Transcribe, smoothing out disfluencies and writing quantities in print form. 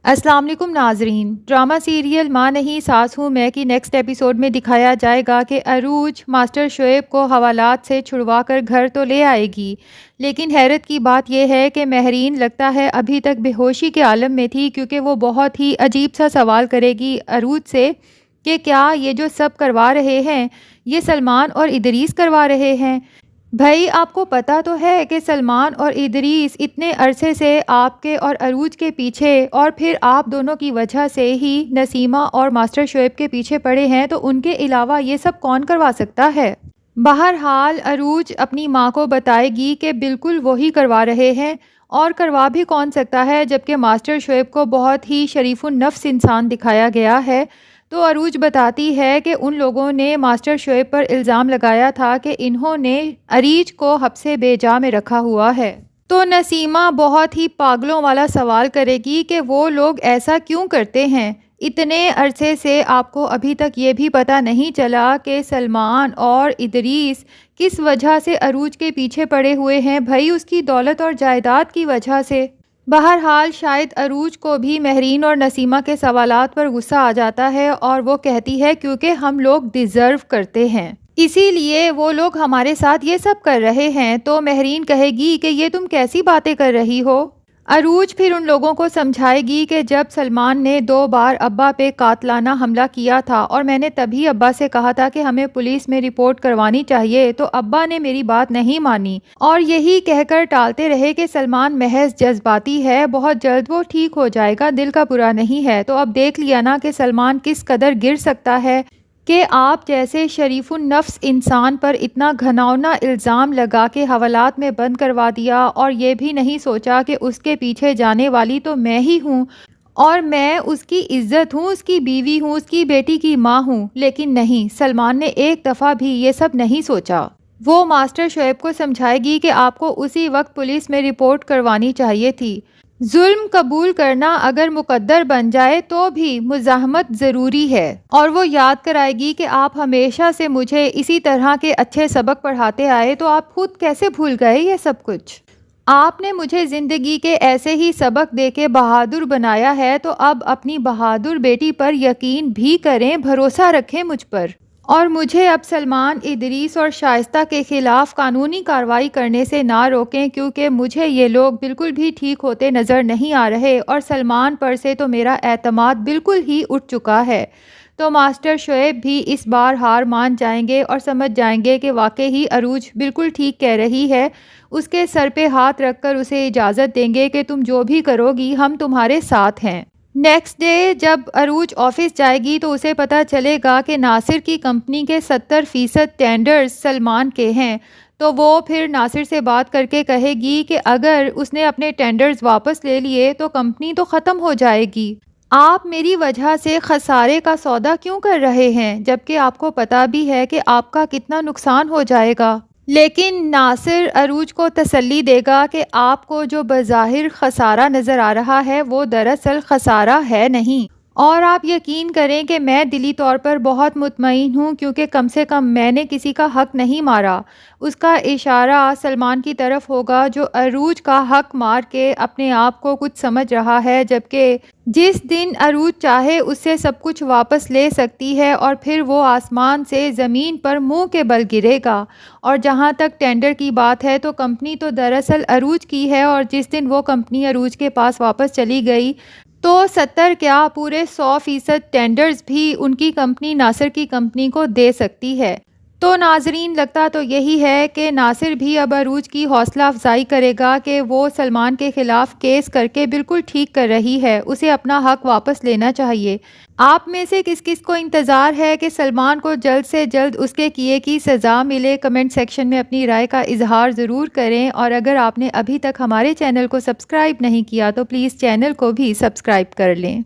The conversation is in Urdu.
السلام علیکم ناظرین، ڈرامہ سیریل ماں نہیں ساس ہوں میں کی نیکسٹ ایپیسوڈ میں دکھایا جائے گا کہ عروج ماسٹر شعیب کو حوالات سے چھڑوا کر گھر تو لے آئے گی، لیکن حیرت کی بات یہ ہے کہ مہرین لگتا ہے ابھی تک بے ہوشی کے عالم میں تھی، کیونکہ وہ بہت ہی عجیب سا سوال کرے گی عروج سے کہ کیا یہ جو سب کروا رہے ہیں یہ سلمان اور ادریس کروا رہے ہیں؟ بھائی آپ کو پتہ تو ہے کہ سلمان اور ادریس اتنے عرصے سے آپ کے اور عروج کے پیچھے اور پھر آپ دونوں کی وجہ سے ہی نسیمہ اور ماسٹر شعیب کے پیچھے پڑے ہیں، تو ان کے علاوہ یہ سب کون کروا سکتا ہے؟ بہرحال عروج اپنی ماں کو بتائے گی کہ بالکل وہی کروا رہے ہیں، اور کروا بھی کون سکتا ہے جبکہ ماسٹر شعیب کو بہت ہی شریف النفس انسان دکھایا گیا ہے۔ تو عروج بتاتی ہے کہ ان لوگوں نے ماسٹر شعیب پر الزام لگایا تھا کہ انہوں نے عریج کو حبس بے جا میں رکھا ہوا ہے۔ تو نسیمہ بہت ہی پاگلوں والا سوال کرے گی کہ وہ لوگ ایسا کیوں کرتے ہیں؟ اتنے عرصے سے آپ کو ابھی تک یہ بھی پتہ نہیں چلا کہ سلمان اور ادریس کس وجہ سے عروج کے پیچھے پڑے ہوئے ہیں؟ بھائی اس کی دولت اور جائیداد کی وجہ سے۔ بہرحال شاید عروج کو بھی مہرین اور نسیمہ کے سوالات پر غصہ آ جاتا ہے، اور وہ کہتی ہے کیونکہ ہم لوگ ڈیزرو کرتے ہیں، اسی لیے وہ لوگ ہمارے ساتھ یہ سب کر رہے ہیں۔ تو مہرین کہے گی کہ یہ تم کیسی باتیں کر رہی ہو؟ عروج پھر ان لوگوں کو سمجھائے گی کہ جب سلمان نے 2 بار ابا پہ قاتلانہ حملہ کیا تھا اور میں نے تبھی ابا سے کہا تھا کہ ہمیں پولیس میں رپورٹ کروانی چاہیے، تو ابا نے میری بات نہیں مانی اور یہی کہہ کر ٹالتے رہے کہ سلمان محض جذباتی ہے، بہت جلد وہ ٹھیک ہو جائے گا، دل کا برا نہیں ہے۔ تو اب دیکھ لیا نا کہ سلمان کس قدر گر سکتا ہے کہ آپ جیسے شریف النفس انسان پر اتنا گھناؤنا الزام لگا کے حوالات میں بند کروا دیا، اور یہ بھی نہیں سوچا کہ اس کے پیچھے جانے والی تو میں ہی ہوں، اور میں اس کی عزت ہوں، اس کی بیوی ہوں، اس کی بیٹی کی ماں ہوں۔ لیکن نہیں، سلمان نے ایک دفعہ بھی یہ سب نہیں سوچا۔ وہ ماسٹر شعیب کو سمجھائے گی کہ آپ کو اسی وقت پولیس میں رپورٹ کروانی چاہیے تھی۔ ظلم قبول کرنا اگر مقدر بن جائے تو بھی مزاحمت ضروری ہے، اور وہ یاد کرائے گی کہ آپ ہمیشہ سے مجھے اسی طرح کے اچھے سبق پڑھاتے آئے، تو آپ خود کیسے بھول گئے یہ سب کچھ؟ آپ نے مجھے زندگی کے ایسے ہی سبق دے کے بہادر بنایا ہے، تو اب اپنی بہادر بیٹی پر یقین بھی کریں، بھروسہ رکھیں مجھ پر، اور مجھے اب سلمان، ادریس اور شائستہ کے خلاف قانونی کارروائی کرنے سے نہ روکیں، کیونکہ مجھے یہ لوگ بالکل بھی ٹھیک ہوتے نظر نہیں آ رہے، اور سلمان پر سے تو میرا اعتماد بالکل ہی اٹھ چکا ہے۔ تو ماسٹر شعیب بھی اس بار ہار مان جائیں گے اور سمجھ جائیں گے کہ واقعی ہی عروج بالکل ٹھیک کہہ رہی ہے، اس کے سر پہ ہاتھ رکھ کر اسے اجازت دیں گے کہ تم جو بھی کرو گی ہم تمہارے ساتھ ہیں۔ نیکسٹ ڈے جب عروج آفس جائے گی تو اسے پتہ چلے گا کہ ناصر کی کمپنی کے 70% ٹینڈرز سلمان کے ہیں، تو وہ پھر ناصر سے بات کر کے کہے گی کہ اگر اس نے اپنے ٹینڈرز واپس لے لیے تو کمپنی تو ختم ہو جائے گی۔ آپ میری وجہ سے خسارے کا سودا کیوں کر رہے ہیں، جبکہ آپ کو پتہ بھی ہے کہ آپ کا کتنا نقصان ہو جائے گا؟ لیکن ناصر عروج کو تسلی دے گا کہ آپ کو جو بظاہر خسارہ نظر آ رہا ہے وہ دراصل خسارہ ہے نہیں، اور آپ یقین کریں کہ میں دلی طور پر بہت مطمئن ہوں، کیونکہ کم سے کم میں نے کسی کا حق نہیں مارا۔ اس کا اشارہ سلمان کی طرف ہوگا جو عروج کا حق مار کے اپنے آپ کو کچھ سمجھ رہا ہے، جبکہ جس دن عروج چاہے اس سے سب کچھ واپس لے سکتی ہے، اور پھر وہ آسمان سے زمین پر منہ کے بل گرے گا۔ اور جہاں تک ٹینڈر کی بات ہے تو کمپنی تو دراصل عروج کی ہے، اور جس دن وہ کمپنی عروج کے پاس واپس چلی گئی تو 70 کیا پورے 100% ٹینڈرز بھی ان کی کمپنی ناصر کی کمپنی کو دے سکتی ہے۔ تو ناظرین لگتا تو یہی ہے کہ ناصر بھی اب عروج کی حوصلہ افزائی کرے گا کہ وہ سلمان کے خلاف کیس کر کے بالکل ٹھیک کر رہی ہے، اسے اپنا حق واپس لینا چاہیے۔ آپ میں سے کس کس کو انتظار ہے کہ سلمان کو جلد سے جلد اس کے کیے کی سزا ملے؟ کمنٹ سیکشن میں اپنی رائے کا اظہار ضرور کریں، اور اگر آپ نے ابھی تک ہمارے چینل کو سبسکرائب نہیں کیا تو پلیز چینل کو بھی سبسکرائب کر لیں۔